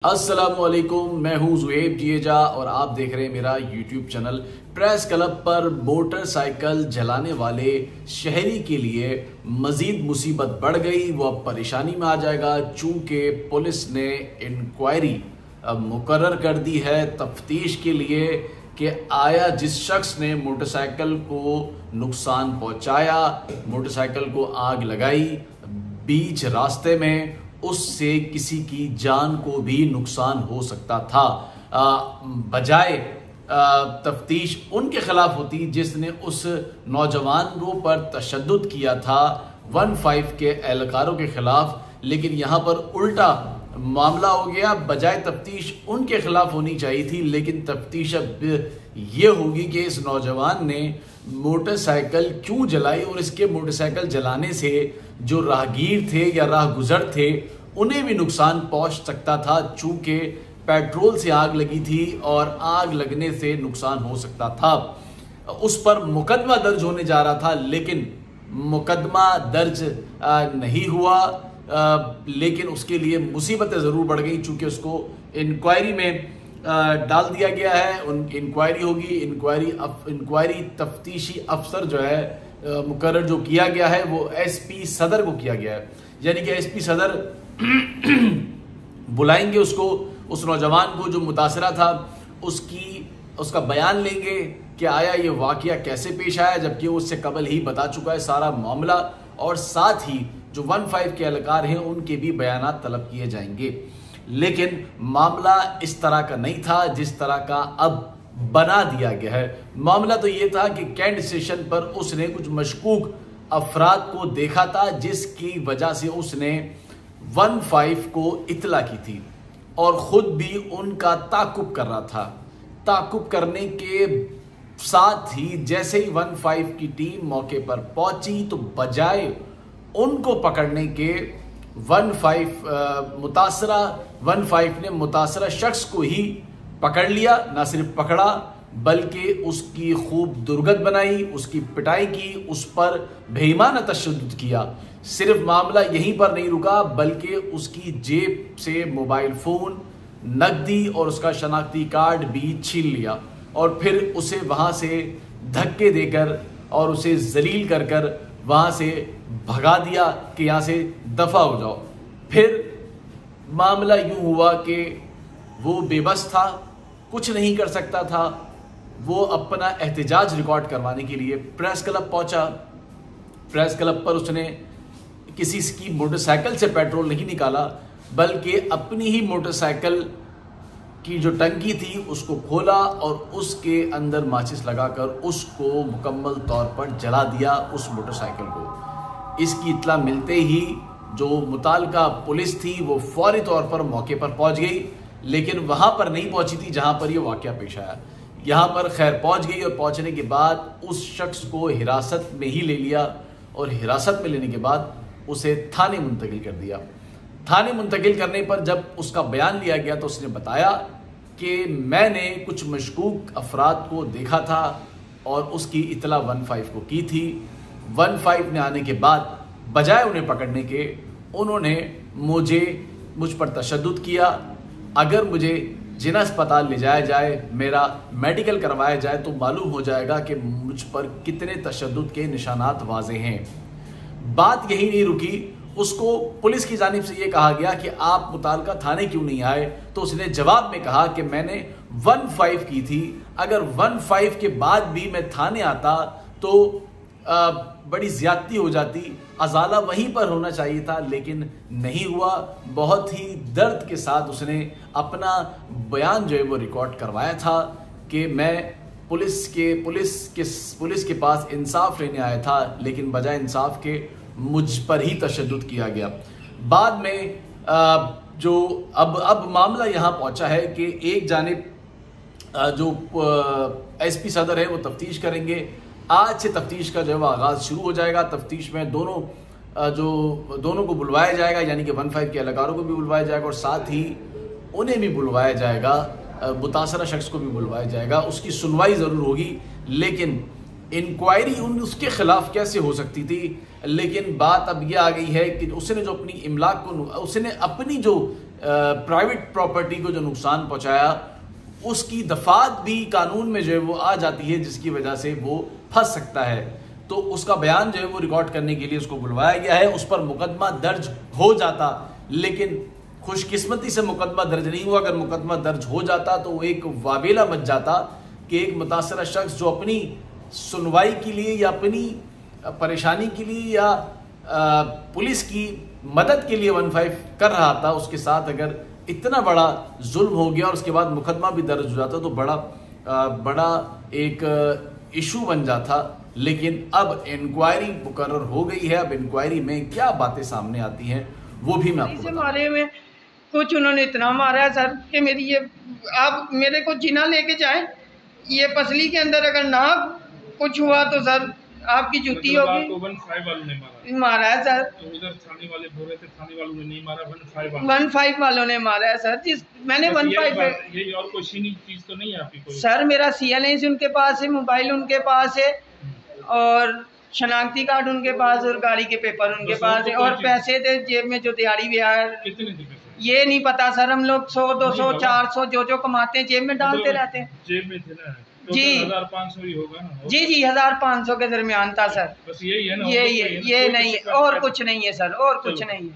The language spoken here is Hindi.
अस्सलामुअलैकुम, मैं हूं ज़ुएब जिएजा और आप देख रहे हैं मेरा यूट्यूब चैनल। प्रेस क्लब पर मोटरसाइकिल जलाने वाले शहरी के लिए मजीद मुसीबत बढ़ गई। वो अब परेशानी में आ जाएगा चूंकि पुलिस ने इंक्वायरी अब मुकर्रर कर दी है तफ्तीश के लिए कि आया जिस शख्स ने मोटरसाइकिल को नुकसान पहुंचाया, मोटरसाइकिल को आग लगाई बीच रास्ते में, उससे किसी की जान को भी नुकसान हो सकता था। बजाय तफ्तीश उनके खिलाफ होती जिसने उस नौजवानों पर तशद्दुद किया था 15 के एहलकारों के खिलाफ, लेकिन यहां पर उल्टा मामला हो गया। बजाय तफ्तीश उनके खिलाफ होनी चाहिए थी, लेकिन तफ्तीश अब ये होगी कि इस नौजवान ने मोटरसाइकिल क्यों जलाई और इसके मोटरसाइकिल जलाने से जो राहगीर थे या राह गुजर थे उन्हें भी नुकसान पहुंच सकता था, चूंकि पेट्रोल से आग लगी थी और आग लगने से नुकसान हो सकता था। उस पर मुकदमा दर्ज होने जा रहा था, लेकिन मुकदमा दर्ज नहीं हुआ, लेकिन उसके लिए मुसीबतें ज़रूर बढ़ गई चूंकि उसको इंक्वायरी में डाल दिया गया है। इंक्वायरी होगी, इंक्वायरी तफ्तीशी अफसर जो है मुकर्रर जो किया गया है वो एसपी सदर को किया गया है, यानी कि एसपी सदर बुलाएंगे उसको, उस नौजवान को जो मुतासरा था उसका बयान लेंगे कि आया ये वाकया कैसे पेश आया, जबकि वो उससे कबल ही बता चुका है सारा मामला, और साथ ही जो 15 के एहलकार हैं उनके भी बयानात तलब किए जाएंगे। लेकिन मामला इस तरह का नहीं था जिस तरह का अब बना दिया गया है। मामला तो ये था कि कैंट स्टेशन पर उसने कुछ मशकूक अफराद को देखा था, जिसकी वजह से उसने 15 को इतला की थी और खुद भी उनका ताकुब कर रहा था। ताकुब करने के साथ ही जैसे ही 15 की टीम मौके पर पहुंची तो बजाय उनको पकड़ने के 15 ने मुतासरा शख्स को ही पकड़ लिया। ना सिर्फ पकड़ा बल्कि उसकी खूब दुर्गत बनाई, उसकी पिटाई की, उस पर बेईमाना तशद्दुद किया। सिर्फ मामला यहीं पर नहीं रुका बल्कि उसकी जेब से मोबाइल फोन, नकदी और उसका शनाख्ती कार्ड भी छीन लिया और फिर उसे वहां से धक्के देकर और उसे जलील कर कर वहां से भगा दिया कि यहां से दफा हो जाओ। फिर मामला यूं हुआ कि वो बेबस था, कुछ नहीं कर सकता था। वो अपना एहतजाज रिकॉर्ड करवाने के लिए प्रेस क्लब पहुंचा। प्रेस क्लब पर उसने किसी की मोटरसाइकिल से पेट्रोल नहीं निकाला बल्कि अपनी ही मोटरसाइकिल की जो टंकी थी उसको खोला और उसके अंदर माचिस लगाकर उसको मुकम्मल तौर पर जला दिया, उस मोटरसाइकिल को। इसकी इत्तला मिलते ही जो मुताल्लिका पुलिस थी वो फौरी तौर पर मौके पर पहुंच गई, लेकिन वहां पर नहीं पहुंची थी जहां पर यह वाकया पेश आया। यहां पर खैर पहुंच गई और पहुंचने के बाद उस शख्स को हिरासत में ही ले लिया और हिरासत में लेने के बाद उसे थाने मुंतकिल कर दिया। थाने मुंतकिल करने पर जब उसका बयान लिया गया तो उसने बताया कि मैंने कुछ मशकूक अफराद को देखा था और उसकी इतला 15 को की थी। 15 ने आने के बाद बजाय उन्हें पकड़ने के उन्होंने मुझ पर तशद्दुद किया। अगर मुझे जिना अस्पताल ले जाया जाए, मेरा मेडिकल करवाया जाए तो मालूम हो जाएगा कि मुझ पर कितने तशद्दुद के निशानात वाज़े हैं। बात यही नहीं रुकी, उसको पुलिस की जानिब से यह कहा गया कि आप मुताल्लिका थाने क्यों नहीं आए, तो उसने जवाब में कहा कि मैंने 15 की थी, अगर 15 के बाद भी मैं थाने आता तो बड़ी ज्यादती हो जाती, अजाला वहीं पर होना चाहिए था, लेकिन नहीं हुआ। बहुत ही दर्द के साथ उसने अपना बयान जो है वो रिकॉर्ड करवाया था कि मैं पुलिस के पास इंसाफ लेने आया था, लेकिन बजाय इंसाफ के मुझ पर ही तशद्दुद किया गया। बाद में जो अब मामला यहाँ पहुंचा है कि एक जानिब जो एसपी सदर है वो तफ्तीश करेंगे। आज से तफ्तीश का जो है आगाज शुरू हो जाएगा। तफ्तीश में दोनों को बुलवाया जाएगा, यानी कि 15 के एहलकारों को भी बुलवाया जाएगा और साथ ही उन्हें भी बुलवाया जाएगा, मुतासरा शख्स को भी बुलवाया जाएगा। उसकी सुनवाई ज़रूर होगी, लेकिन इंक्वायरी उसके खिलाफ कैसे हो सकती थी। लेकिन बात अब यह आ गई है कि उसने जो अपनी इमलाक को उसने अपनी जो प्राइवेट प्रॉपर्टी को जो नुकसान पहुंचाया उसकी दफात भी कानून में जो है वो आ जाती है, जिसकी वजह से वो फंस सकता है। तो उसका बयान जो है वो रिकॉर्ड करने के लिए उसको बुलवाया गया है। उस पर मुकदमा दर्ज हो जाता, लेकिन खुशकिस्मती से मुकदमा दर्ज नहीं हुआ। अगर मुकदमा दर्ज हो जाता तो वो एक वावेला मच जाता कि एक मुतासरा शख्स जो अपनी सुनवाई के लिए या अपनी परेशानी के लिए या पुलिस की मदद के लिए 15 कर रहा था, उसके साथ अगर इतना बड़ा जुल्म हो गया और उसके बाद मुकदमा भी दर्ज हो जाता तो बड़ा एक इशू बन जाता। लेकिन अब इंक्वायरी मुकर्रर हो गई है। अब इंक्वायरी में क्या बातें सामने आती हैं वो भी मैं आपको मारे में कुछ उन्होंने इतना मारा है सर कि मेरी ये आप मेरे को जिना लेके जाए, ये पसली के अंदर अगर ना कुछ हुआ तो सर आपकी जूती होगी। 15 वालों ने मारा है सर। तो उधर थाने वाले बोल रहे थे थाने वालों ने नहीं मारा, 15 वालों ने मारा है सर। जिस मैंने 15 यही और कोई सीनी चीज तो नहीं है आपकी कोई? सर मेरा CNA उनके पास है, मोबाइल उनके पास है और शनाख्ती कार्ड उनके पास और गाड़ी के पेपर उनके पास है और पैसे थे जेब में जो दिहाड़ी बिहार। कितने थे? ये नहीं पता सर, हम लोग 100 200 400 जो कमाते हैं जेब में डालते रहते हैं। जेब में थे ना? जी 1500 ही होगा ना? जी 1500 के दरमियान था सर। बस यही है ना? ये नहीं, और कुछ नहीं है सर, और कुछ नहीं है।